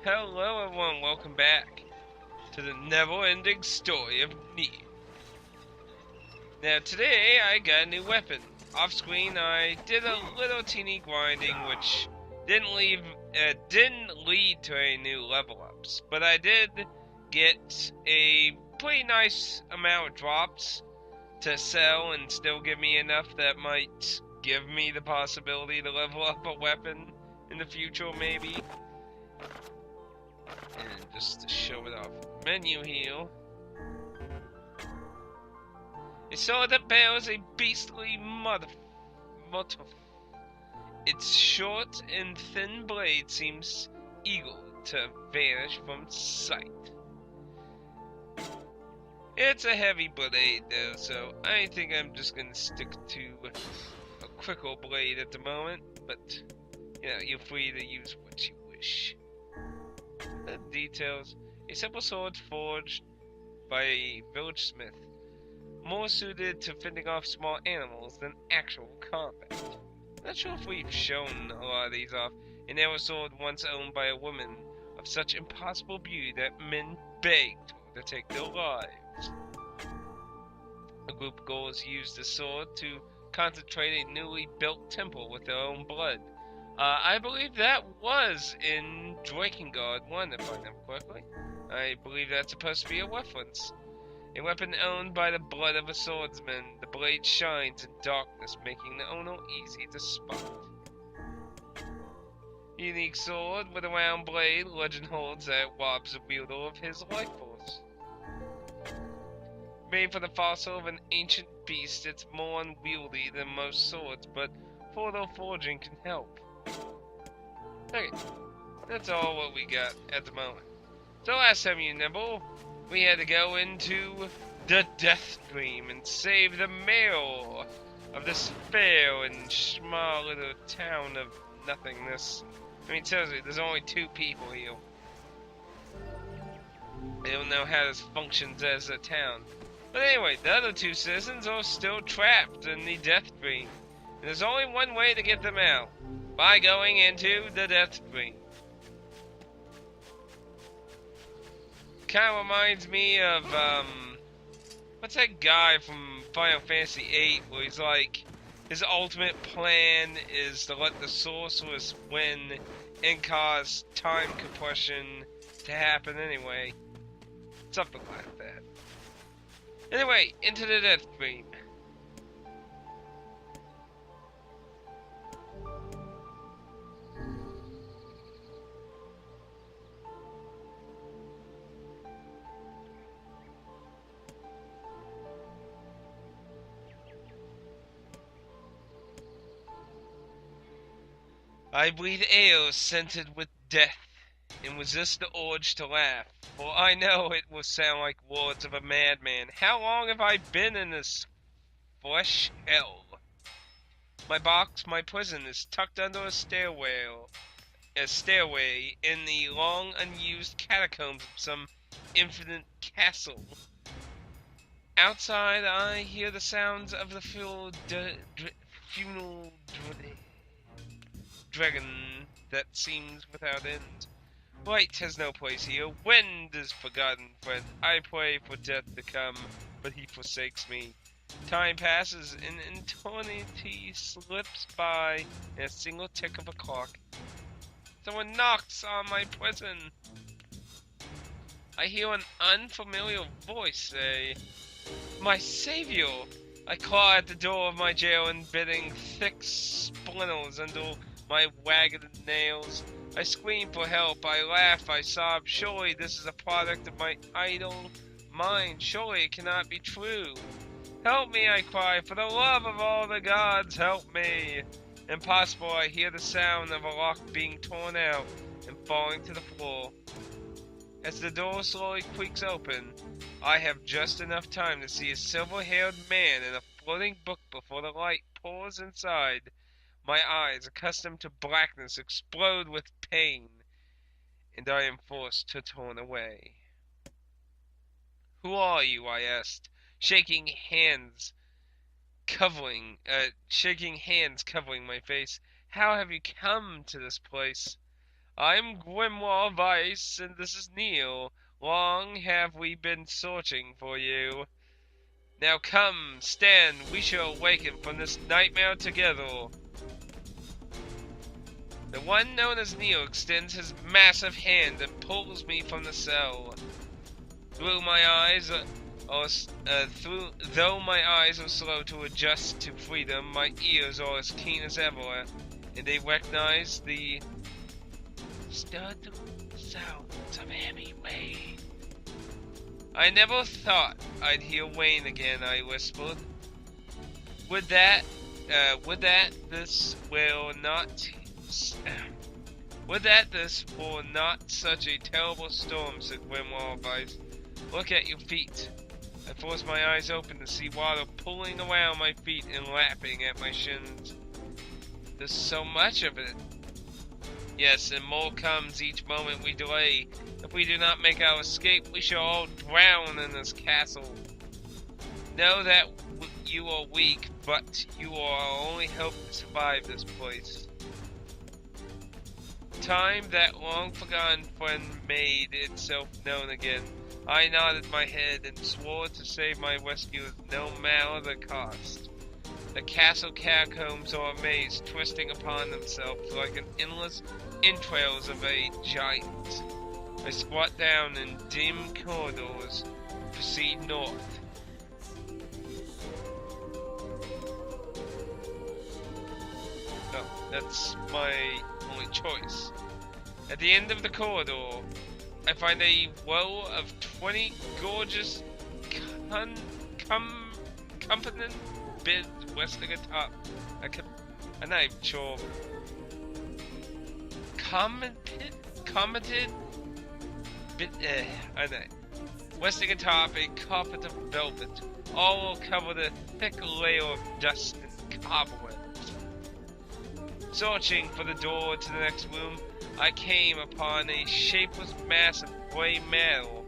Hello everyone, welcome back to the never-ending story of Nier. Now today I got a new weapon. Off screen I did a little teeny grinding which didn't lead to any new level ups, but I did get a pretty nice amount of drops to sell and still give me enough that might give me the possibility to level up a weapon in the future maybe. And just to show it off, menu here. A sword that bears a beastly motif. Its short and thin blade seems eager to vanish from sight. It's a heavy blade though, so I think I'm just gonna stick to a quicker blade at the moment, but you know, you're free to use what you wish. The details. A simple sword forged by a village smith, more suited to fending off small animals than actual combat. Not sure if we've shown a lot of these off. An arrow sword once owned by a woman of such impossible beauty that men begged her to take their lives. A group of girls used the sword to concentrate a newly built temple with their own blood. I believe that was in Drakengard 1, if I remember correctly. I believe that's supposed to be a reference. A weapon owned by the blood of a swordsman, the blade shines in darkness, making the owner easy to spot. Unique sword with a round blade, legend holds that it robs the wielder of his life force. Made for the fossil of an ancient beast, it's more unwieldy than most swords, but further forging can help. Okay, that's all what we got at the moment. So last time you nibble, we had to go into the Death Dream and save the mayor of this fair and small little town of nothingness. I mean, seriously, there's only 2 people here. They don't know how this functions as a town. But anyway, the other 2 citizens are still trapped in the Death Dream. And there's only one way to get them out. By going into the Death Dream. Kinda reminds me of, what's that guy from Final Fantasy VIII where he's like, his ultimate plan is to let the sorceress win and cause time compression to happen anyway. Something like that. Anyway, into the Death Dream. I breathe air scented with death, and resist the urge to laugh, for I know it will sound like words of a madman. How long have I been in this flesh hell? My box, my prison, is tucked under a stairway in the long unused catacombs of some infinite castle. Outside, I hear the sounds of the funeral dragon that seems without end. Light has no place here. Wind is forgotten friend. I pray for death to come, but he forsakes me. Time passes, and eternity slips by in a single tick of a clock. Someone knocks on my prison. I hear an unfamiliar voice say, "My savior!" I claw at the door of my jail, embedding thick splinters under my ragged nails. I scream for help, I laugh, I sob. Surely this is a product of my idle mind. Surely it cannot be true. Help me, I cry, for the love of all the gods, help me. Impossible, I hear the sound of a lock being torn out and falling to the floor. As the door slowly creaks open, I have just enough time to see a silver-haired man in a floating book before the light pours inside. My eyes, accustomed to blackness, explode with pain, and I am forced to turn away. "Who are you?" I asked, shaking hands covering my face. "How have you come to this place?" I'm Grimoire Weiss, and this is Nier. Long have we been searching for you. Now come, stand, we shall awaken from this nightmare together. The one known as Nier extends his massive hand and pulls me from the cell. Though my eyes are slow to adjust to freedom, my ears are as keen as ever, and they recognize the stud sounds of heavy rain. I never thought I'd hear rain again, I whispered. Would that this were not such a terrible storm, said Grimoire Weiss. Look at your feet. I forced my eyes open to see water pulling around my feet and lapping at my shins. There's so much of it. Yes, and more comes each moment we delay. If we do not make our escape, we shall all drown in this castle. Know that you are weak, but you are our only hope to survive this place. Time that long-forgotten friend made itself known again. I nodded my head and swore to save my rescuers no matter the cost. The castle catacombs are a maze, twisting upon themselves like an endless entrails of a giant. I squat down in dim corridors, proceed north. No, that's my only choice. At the end of the corridor, I find a row of 20 gorgeous competent beds resting atop a knife sure. Commented bit a knife. Resting atop a carpet of velvet, all covered a thick layer of dust and cobwebs. Searching for the door to the next room, I came upon a shapeless mass of gray metal.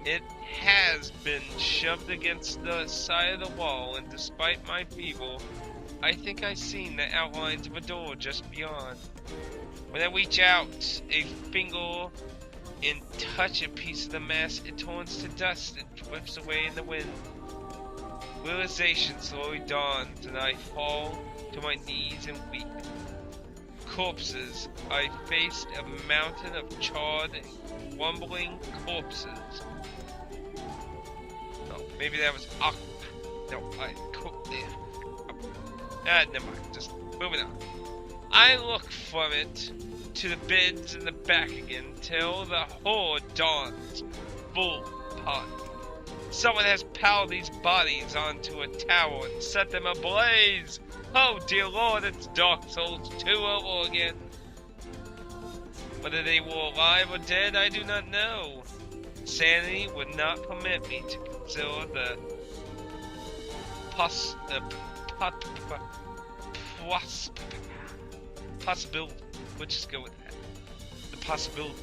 It has been shoved against the side of the wall, and despite my feeble, I think I seen the outlines of a door just beyond. When I reach out a finger and touch a piece of the mass, it turns to dust and drifts away in the wind. Realization slowly dawns, and I fall to my knees and weep. Corpses. I faced a mountain of charred and crumbling corpses. Oh, maybe that was no, never mind, just moving on. I look from it to the beds in the back again till the horde dawns full upon me. Someone has piled these bodies onto a tower and set them ablaze. Oh dear Lord, it's Dark Souls 2 over again. Whether they were alive or dead, I do not know. Sanity would not permit me to consider the possibility. We'll just go with that. The possibility.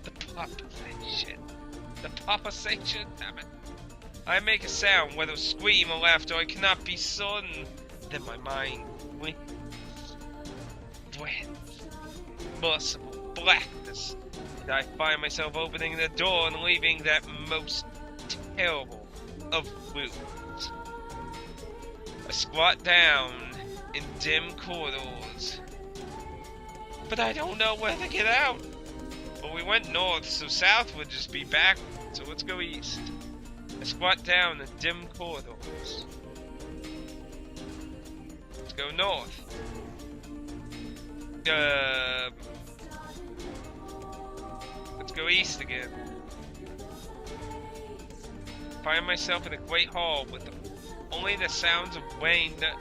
The proposition. The proposition, damn it. I make a sound, whether scream or laughter, I cannot be certain. Then my mind wins. Merciful blackness. And I find myself opening the door and leaving that most terrible of rooms. I squat down in dim corridors. But I don't know where to get out. Well, we went north, so south would just be backwards, so let's go east. I squat down in dim corridors. Let's go north. Let's go east again. Find myself in a great hall with only the sounds of rain that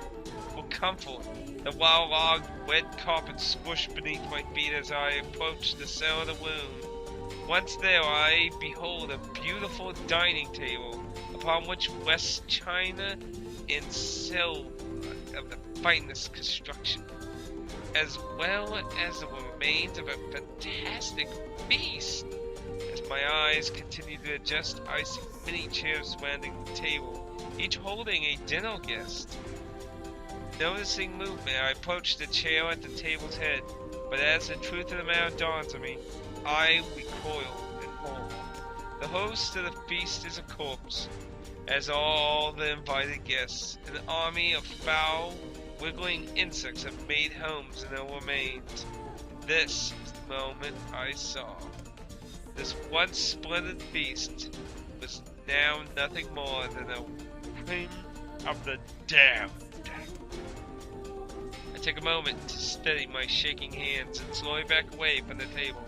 will comfort. The wild log red carpet squished beneath my feet as I approached the center of the room. Once there, I behold a beautiful dining table, upon which rests china and silver of the finest construction, as well as the remains of a fantastic feast. As my eyes continue to adjust, I see many chairs surrounding the table, each holding a dinner guest. Noticing movement, I approached the chair at the table's head, but as the truth of the matter dawned on me, I recoiled in horror. The host of the feast is a corpse, as are all the invited guests. An army of foul, wiggling insects have made homes in their remains. This is the moment I saw. This once splendid feast was now nothing more than a queen of the damned. I took a moment to steady my shaking hands and slowly back away from the table.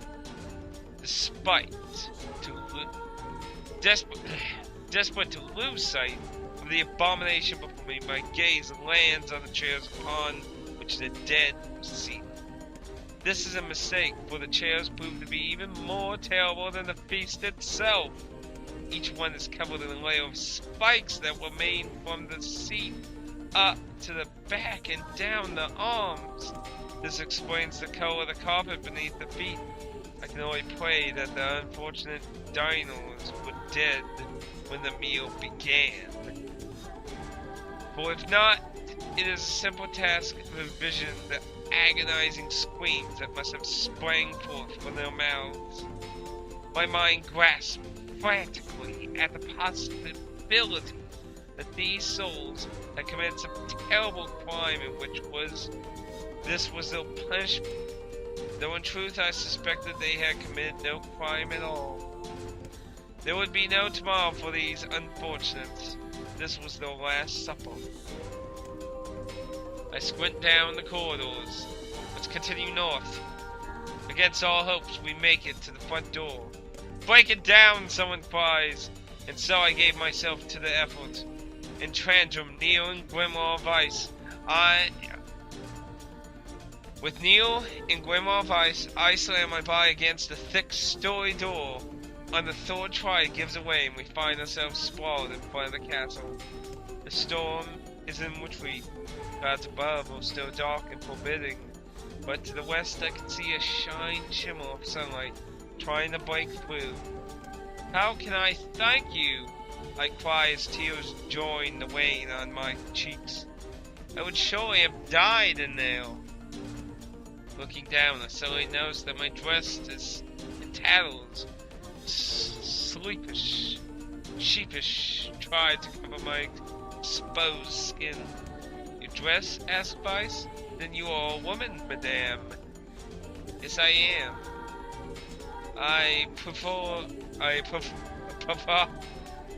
Desperate to lose sight of the abomination before me, my gaze lands on the chairs upon which the dead was seated. This is a mistake, for the chairs prove to be even more terrible than the feast itself. Each one is covered in a layer of spikes that remain from the seat up to the back and down the arms. This explains the color of the carpet beneath the feet. I can only pray that the unfortunate diners were dead when the meal began. For if not, it is a simple task to envision the agonizing screams that must have sprang forth from their mouths. My mind grasped frantically at the possibility that these souls had committed some terrible crime in which this was their punishment, though in truth I suspected they had committed no crime at all. There would be no tomorrow for these unfortunates. This was their last supper. I squint down the corridors. Let's continue north. Against all hopes, we make it to the front door. Break it down, someone cries, and so I gave myself to the effort. In Trandrum, Nier and Grimoire Weiss, With Nier and Grimoire Weiss, I slam my body against the thick story door. On the third try, it gives away, and we find ourselves sprawled in front of the castle. The storm is in retreat. Clouds above are still dark and forbidding, but to the west I can see a shimmer of sunlight trying to break through. How can I thank you? I cry as tears join the rain on my cheeks. I would surely have died in there. Looking down, I suddenly notice that my dress is in tatters. Sheepish, tried to cover my exposed skin. Your dress? Asked Weiss. Then you are a woman, madame. Yes, I am. I prefer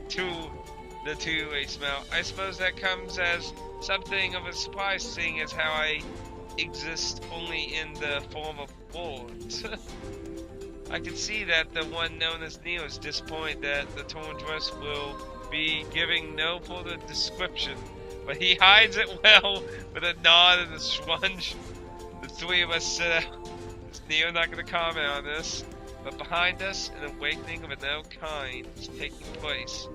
to the two-way smell. I suppose that comes as something of a surprise, seeing as how I exist only in the form of words. I can see that the one known as Nier is disappointed that the torn dress will be giving no further description, but he hides it well with a nod and a sponge. The three of us sit out. Is Nier not going to comment on this? But behind us, an awakening of another kind is taking place.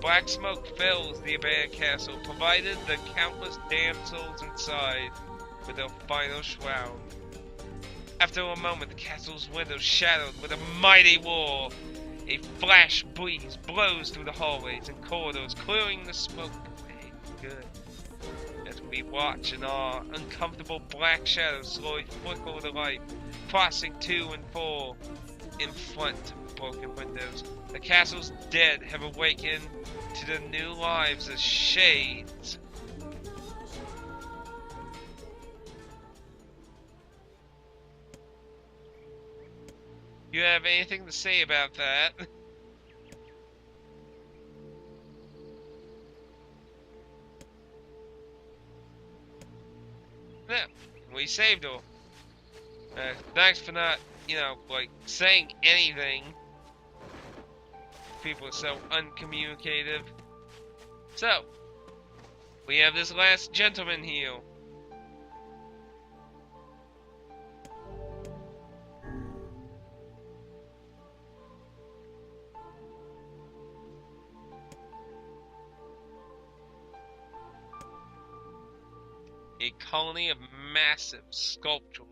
Black smoke fills the abandoned castle, provided the countless damsels inside with their final shroud. After a moment, the castle's windows shattered with a mighty roar. A flash breeze blows through the hallways and corridors, clearing the smoke away. Good. As we watch in awe, uncomfortable black shadows slowly flicker the light, crossing to and fro in front of broken windows. The castle's dead have awakened to their new lives as shades. You have anything to say about that? No, we saved her. Thanks for not, saying anything. People are so uncommunicative. So, we have this last gentleman here. A colony of massive sculptures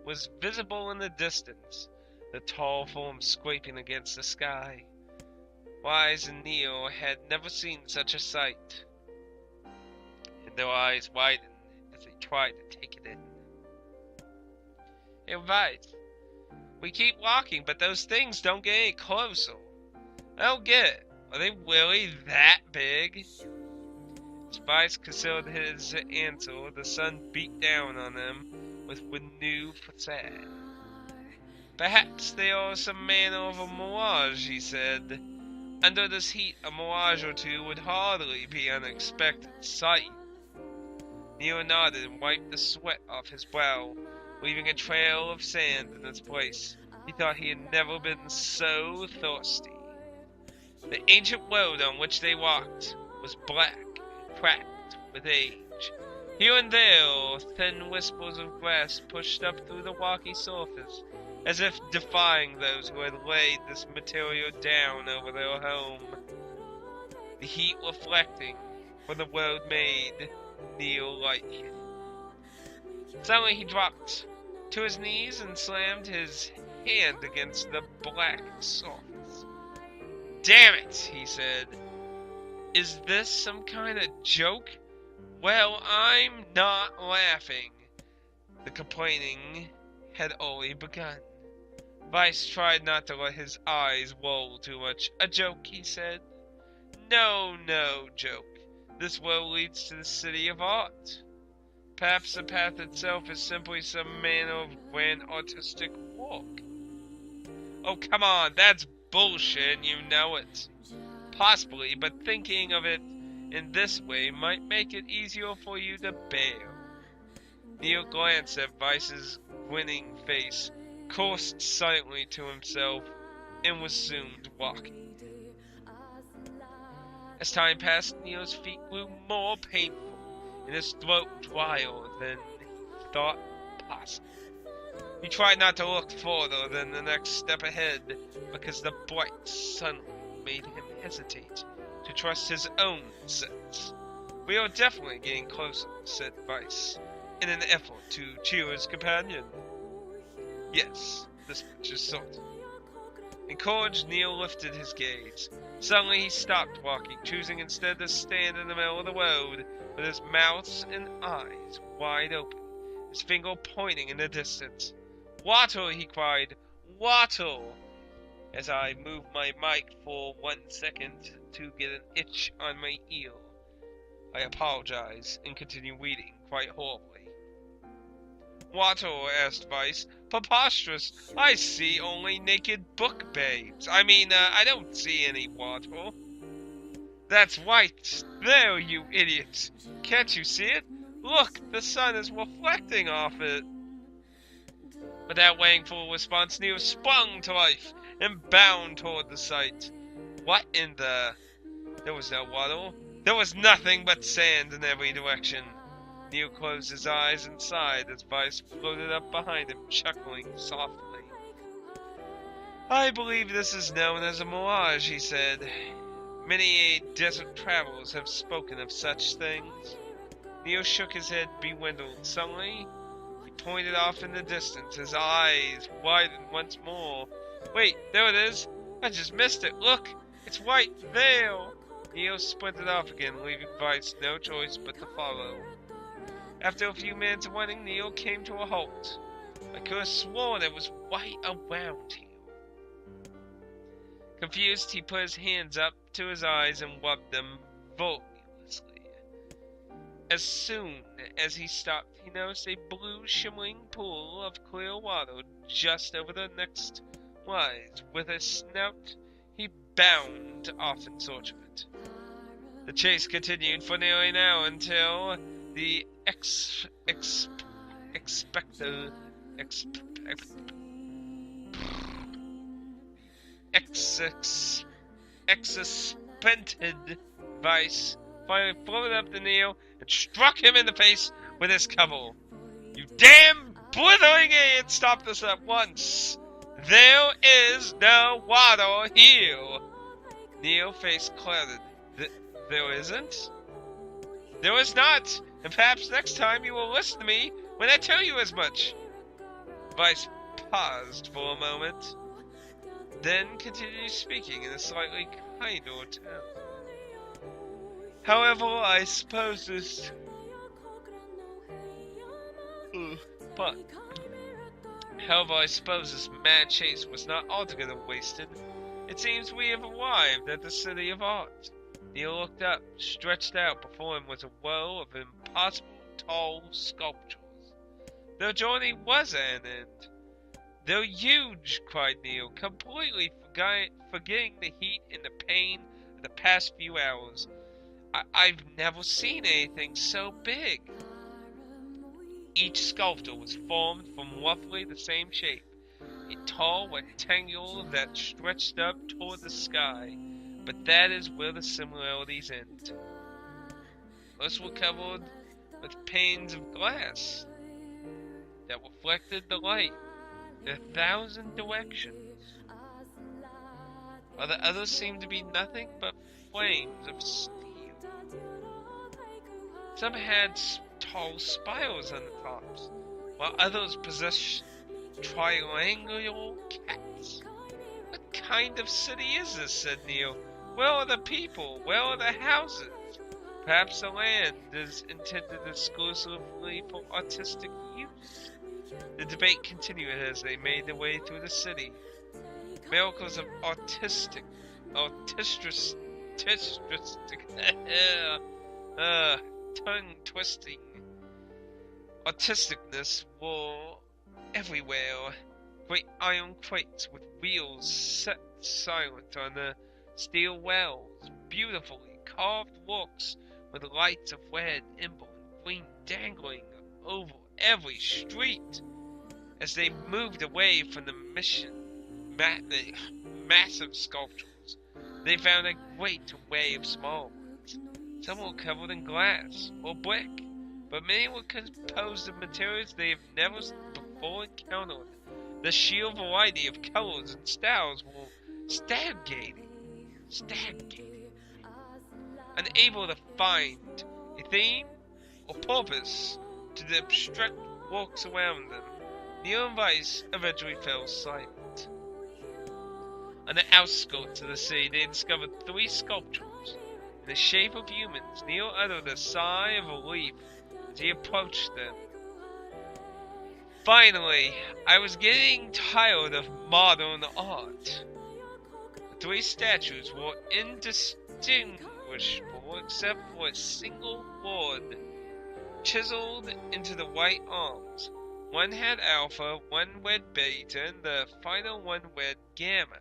was visible in the distance, the tall form scraping against the sky. Weiss and Nier had never seen such a sight, and their eyes widened as he tried to take it in. Hey, Vice, we keep walking, but those things don't get any closer. I don't get it. Are they really that big? As Vice concealed his answer, the sun beat down on them with renewed facade. Perhaps they are some manner of a mirage, he said. Under this heat, a mirage or two would hardly be an unexpected sight. Nier nodded and wiped the sweat off his brow, leaving a trail of sand in its place. He thought he had never been so thirsty. The ancient road on which they walked was black and cracked with age. Here and there, thin whispers of grass pushed up through the rocky surface, as if defying those who had laid this material down over their home. The heat reflecting from the road made Nier like. Suddenly he dropped to his knees and slammed his hand against the black surface. "Damn it," he said. "Is this some kind of joke? Well, I'm not laughing." The complaining had already begun. Vice tried not to let his eyes roll too much. "A joke," he said. No joke. This road leads to the city of art. Perhaps the path itself is simply some manner of grand artistic work." "Oh, come on, that's bullshit and you know it." "Possibly, but thinking of it in this way might make it easier for you to bear." Nier glanced at Vice's grinning face, cursed silently to himself, and resumed walking. As time passed, Nier's feet grew more painful, and his throat drier than he thought possible. He tried not to look further than the next step ahead, because the bright sunlight made him hesitate to trust his own sense. "We are definitely getting closer," said Vice, in an effort to cheer his companion. "Yes, this much is certain." Encouraged, Nier lifted his gaze. Suddenly he stopped walking, choosing instead to stand in the middle of the road, with his mouth and eyes wide open, his finger pointing in the distance. "Water!" he cried. "Water!" As I moved my mic for 1 second to get an itch on my ear, I apologized and continued reading quite horribly. "Water?" asked Vice. "Preposterous! I see only naked book babes. I don't see any water." "That's right there, you idiot! Can't you see it? Look, the sun is reflecting off it." Without waiting for a response, Nier sprung to life and bound toward the sight. What in the... There was no water. There was nothing but sand in every direction. Nier closed his eyes and sighed as Vice floated up behind him, chuckling softly. "I believe this is known as a mirage," he said. "Many desert travelers have spoken of such things." Nier shook his head, bewildered. Suddenly, he pointed off in the distance. His eyes widened once more. "Wait, there it is! I just missed it! Look! It's right there!" Nier sprinted off again, leaving Vice no choice but to follow. After a few minutes of running, Nier came to a halt. I could have sworn it was right around here. Confused, he put his hands up to his eyes and rubbed them voluminously. As soon as he stopped, he noticed a blue shimmering pool of clear water just over the next rise. With a snout, he bounded off in search of it. The chase continued for nearly an hour until the exasperated Vice finally floated up to Nier and struck him in the face with his cover. "You damn blithering idiot! Stop this at once! There is no water here!" Nier's face clouded. There isn't? "There is not! And perhaps next time you will listen to me when I tell you as much." Vice paused for a moment, then continued speaking in a slightly kinder tone. "However, I suppose this But, however, I suppose this mad chase was not altogether wasted. It seems we have arrived at the City of Art. Neil looked up. Stretched out before him was a row of impossible tall sculptures. The journey was at an end. "They're huge!" cried Neil, completely forgetting the heat and the pain of the past few hours. I've never seen anything so big. Each sculpture was formed from roughly the same shape, a tall rectangle that stretched up toward the sky, but that is where the similarities end. Most were covered with panes of glass that reflected the light in 1,000 directions, while the others seemed to be nothing but flames of steel. Some had tall spires on the tops, while others possessed triangular caps. "What kind of city is this?" said Neil. "Where are the people? Where are the houses? Perhaps the land is intended exclusively for artistic use." The debate continued as they made their way through the city. Miracles of tongue-twisting artisticness were everywhere. Great iron crates with wheels set silent on the steel wells, beautifully carved works with lights of red, amber, and green dangling over every street. As they moved away from the massive sculptures, they found a great array of small ones. Some were covered in glass or brick, but many were composed of materials they have never before encountered. The sheer variety of colors and styles were stagnating. Unable to find a theme or purpose to the abstract works around them, Neil and Vice eventually fell silent. On the outskirts of the city, they discovered 3 sculptures in the shape of humans. Neil uttered a sigh of relief as he approached them. "Finally, I was getting tired of modern art." The 3 statues were indistinguishable except for a single word chiseled into the right arms. One had Alpha, one read Beta, and the final one read Gamma.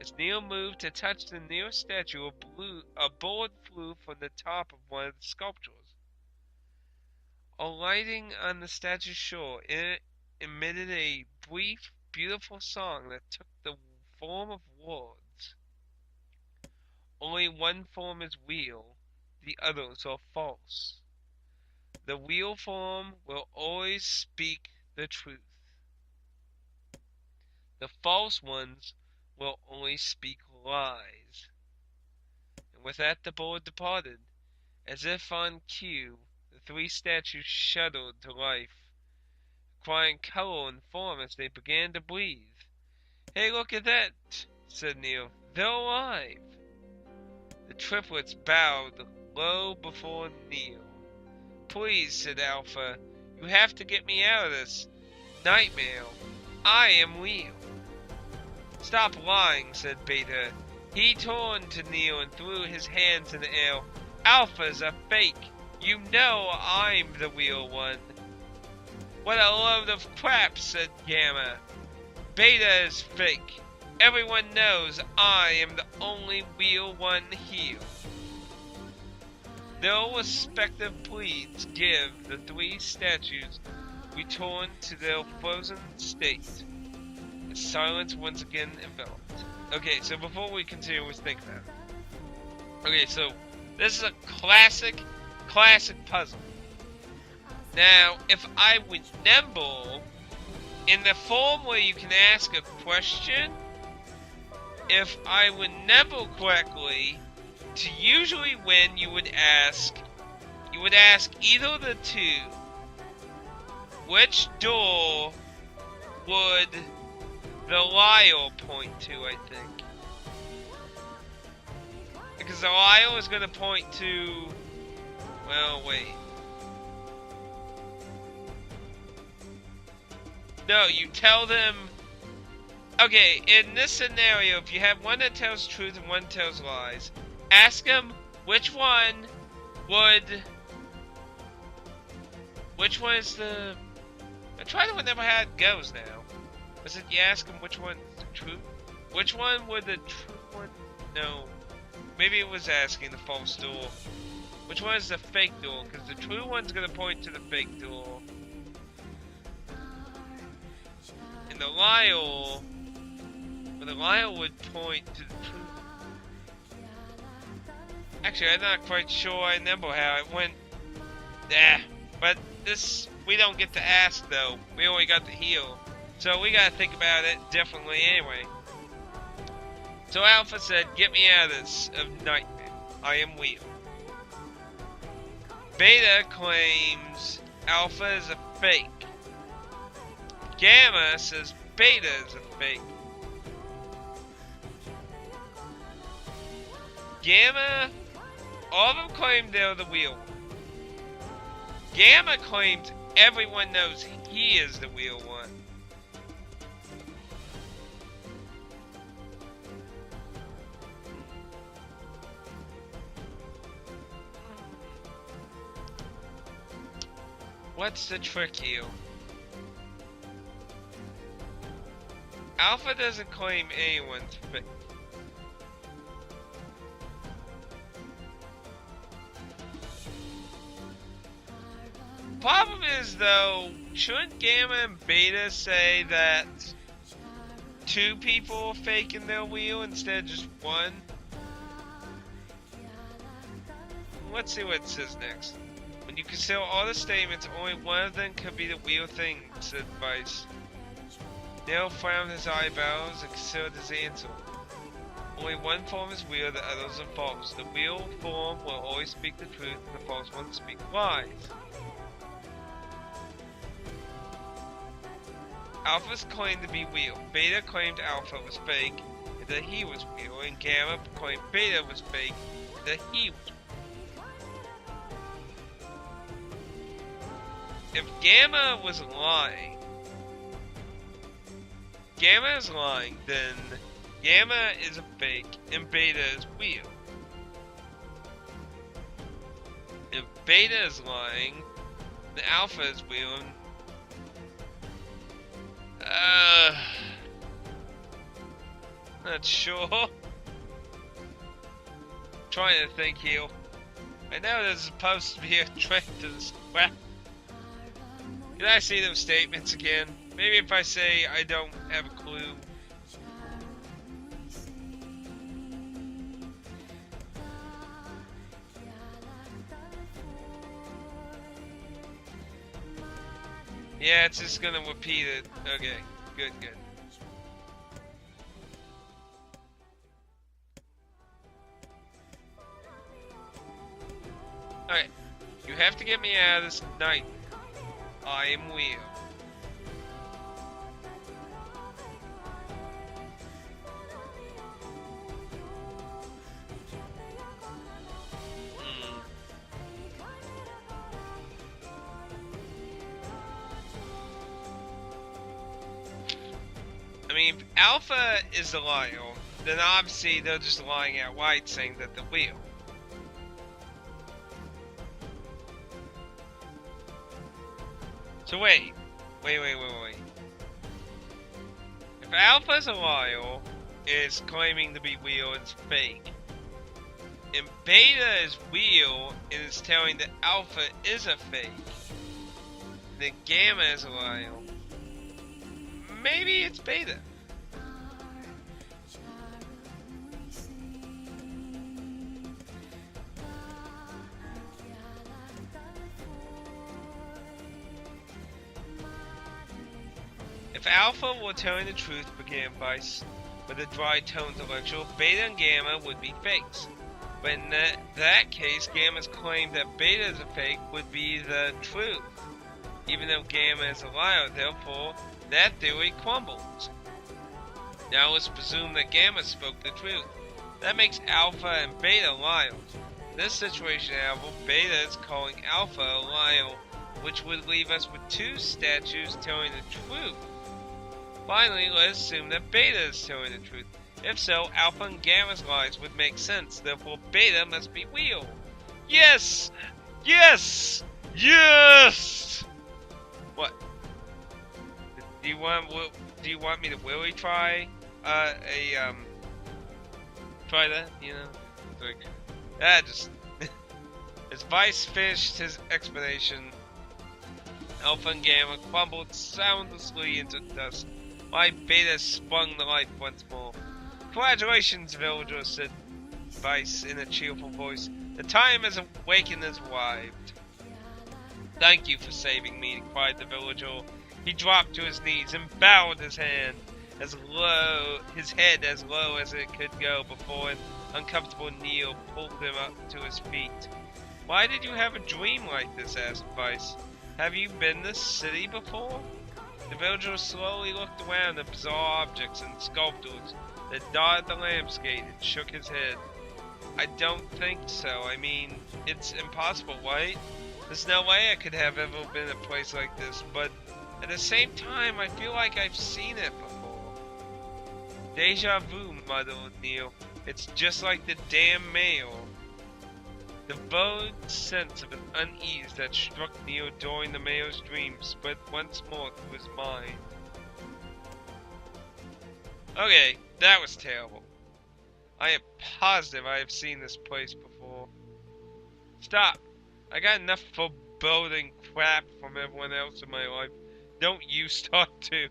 As Neil moved to touch the nearest statue, a bird flew from the top of one of the sculptures. Alighting on the statue's shore, it emitted a brief, beautiful song that took the form of words. "Only one form is real, the others are false. The real form will always speak the truth. The false ones will only speak lies." And with that the bird departed. As if on cue, the 3 statues shuddered to life, acquiring color and form as they began to breathe. "Hey, look at that," said Neil. "They're alive." The triplets bowed low before Neil. "Please," said Alpha, "you have to get me out of this nightmare. I am real." "Stop lying," said Beta. He turned to Neil and threw his hands in the air. "Alpha's a fake. You know I'm the real one." "What a load of crap," said Gamma. "Beta is fake. Everyone knows I am the only real one here." Their respective pleas give the 3 statues returned to their frozen state. Silence once again enveloped. Okay, so before we continue, let's think about it. Okay, so this is a classic puzzle. Now, if I remember, in the form where you can ask a question, if I remember correctly, to usually win, you would ask either of the 2, which door would the liar point to, I think. Because the liar is going to point to... Well, wait. No, you tell them... Okay, in this scenario, if you have one that tells truth and one tells lies, ask them which one would... Which one is the... I'm trying to remember how it goes now. Was it you ask them which one's the truth? Which one would the true one... No. Maybe it was asking the false door. Which one is the fake door? Because the true one's going to point to the fake door. And the liar... Well, the liar would point to the truth. Actually, I'm not quite sure I remember how it went. Yeah, but this... We don't get to ask, though. We only got to heal. So we gotta think about it differently anyway. So Alpha said, get me out of this, of nightmare. I am Wheel. Beta claims Alpha is a fake. Gamma says Beta is a fake. Gamma, all of them claim they're the Wheel. Gamma claims everyone knows he is the Wheel one. What's the trick here? Alpha doesn't claim anyone's fake. Problem is, though, shouldn't Gamma and Beta say that 2 people are faking their wheel instead of just 1? Let's see what it says next. When you consider all the statements, only one of them could be the wheel thing, said Vice. Nell frowned his eyebrows and considered his answer. Only one form is wheel, the others are false. The wheel form will always speak the truth, and the false ones speak lies. Alpha's claimed to be Wheel. Beta claimed Alpha was fake, and that he was Wheel, and Gamma claimed Beta was fake, and that he was Wheel. If Gamma was lying, then Gamma is a fake, and Beta is Wheel. If Beta is lying, then Alpha is Wheel, and not sure. Trying to think here. I know there's supposed to be a trick to this. Well, can I see those statements again? Maybe if I say I don't have a clue. Yeah, it's just gonna repeat it. Okay, good. Alright, you have to get me out of this night. I am Wheel. I mean, if Alpha is the liar, then obviously they're just lying outright saying that they're Wheel. So wait. If Alpha's a liar, is claiming to be Wheel, it's fake. And Beta is Wheel, and is telling that Alpha is a fake. Then Gamma is a liar. Maybe it's Beta. If Alpha were telling the truth, began Vice with a dry tone intellectual, Beta and Gamma would be fakes. But in that case, Gamma's claim that Beta is a fake would be the truth, even though Gamma is a liar. Therefore, that theory crumbles. Now let's presume that Gamma spoke the truth. That makes Alpha and Beta liars. In this situation, however, Beta is calling Alpha a liar, which would leave us with 2 statues telling the truth. Finally, let's assume that Beta is telling the truth. If so, Alpha and Gamma's lies would make sense. Therefore, Beta must be real. Yes! Yes! Yes! What? Do you want me to really try try that? You know, like just as Vice finished his explanation, Alpha and Gamma crumbled soundlessly into dust, while Beta sprung to life once more. Congratulations, villager, said Vice in a cheerful voice. The time has awakened has arrived. Thank you for saving me, cried the villager. He dropped to his knees and bowed his head as low as it could go before an uncomfortable Nier pulled him up to his feet. Why did you have a dream like this? Asked Vice. Have you been this city before? The villager slowly looked around at bizarre objects and sculptures that dotted the landscape and shook his head. I don't think so. I mean, it's impossible, right? There's no way I could have ever been in a place like this, but at the same time, I feel like I've seen it before. Deja vu, muttered Nier. It's just like the damn mail. The vague sense of an unease that struck Nier during the mayor's dream spread once more through his mind. Okay, that was terrible. I am positive I have seen this place before. Stop! I got enough foreboding crap from everyone else in my life. Don't you start too.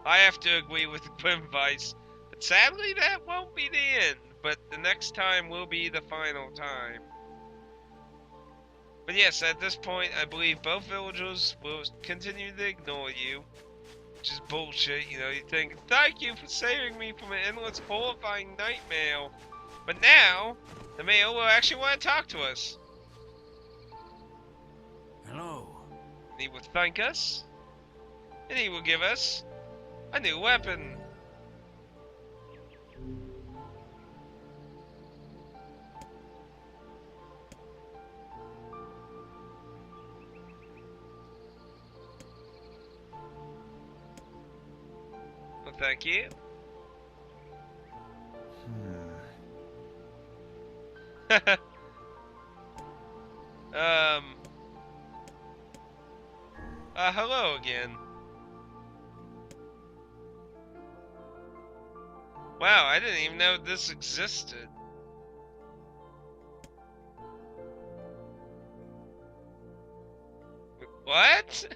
I have to agree with Grim Vice, but sadly that won't be the end, but the next time will be the final time. But yes, at this point, I believe both villagers will continue to ignore you, which is bullshit. You know, you think, thank you for saving me from an endless, horrifying nightmare. But now, the mayor will actually want to talk to us. Hello. And he will thank us, and he will give us a new weapon. Well, thank you. Hello again. Wow, I didn't even know this existed. What?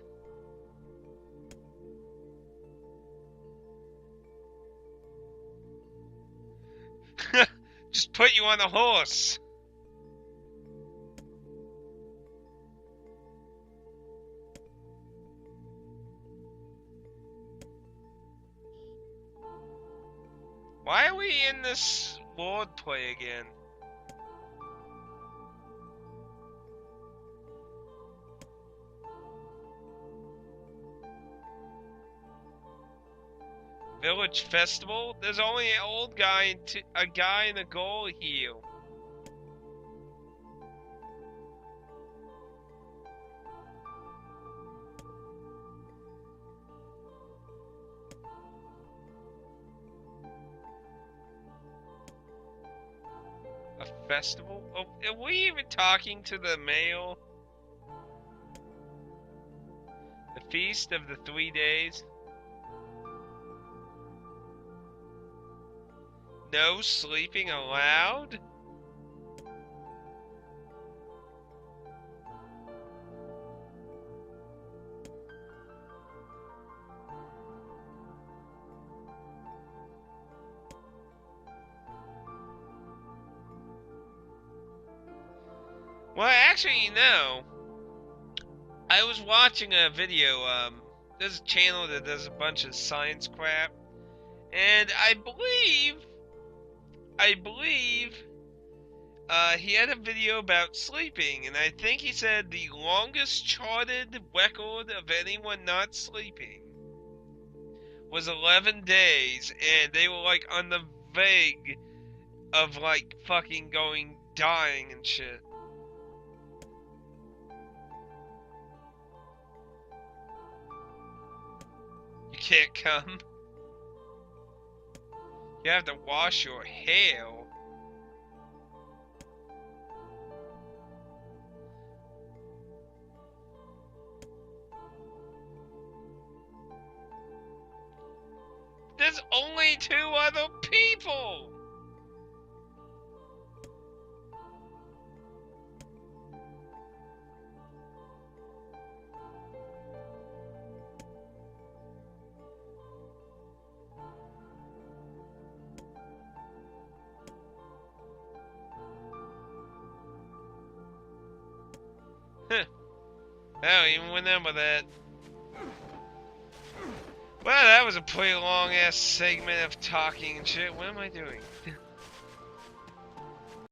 Just put you on a horse. Why are we in this word play again? Village festival? There's only an old guy and a guy and a girl here. A festival? Oh, are we even talking to the male? The feast of the 3 days? No sleeping allowed? Well, actually, no. I was watching a video, there's a channel that does a bunch of science crap, and I believe, he had a video about sleeping, and I think he said the longest charted record of anyone not sleeping was 11 days, and they were like on the vague of like fucking dying and shit. You can't come. You have to wash your hair. There's only 2 other people! Huh. I don't even remember that. Well, that was a pretty long ass segment of talking and shit. What am I doing?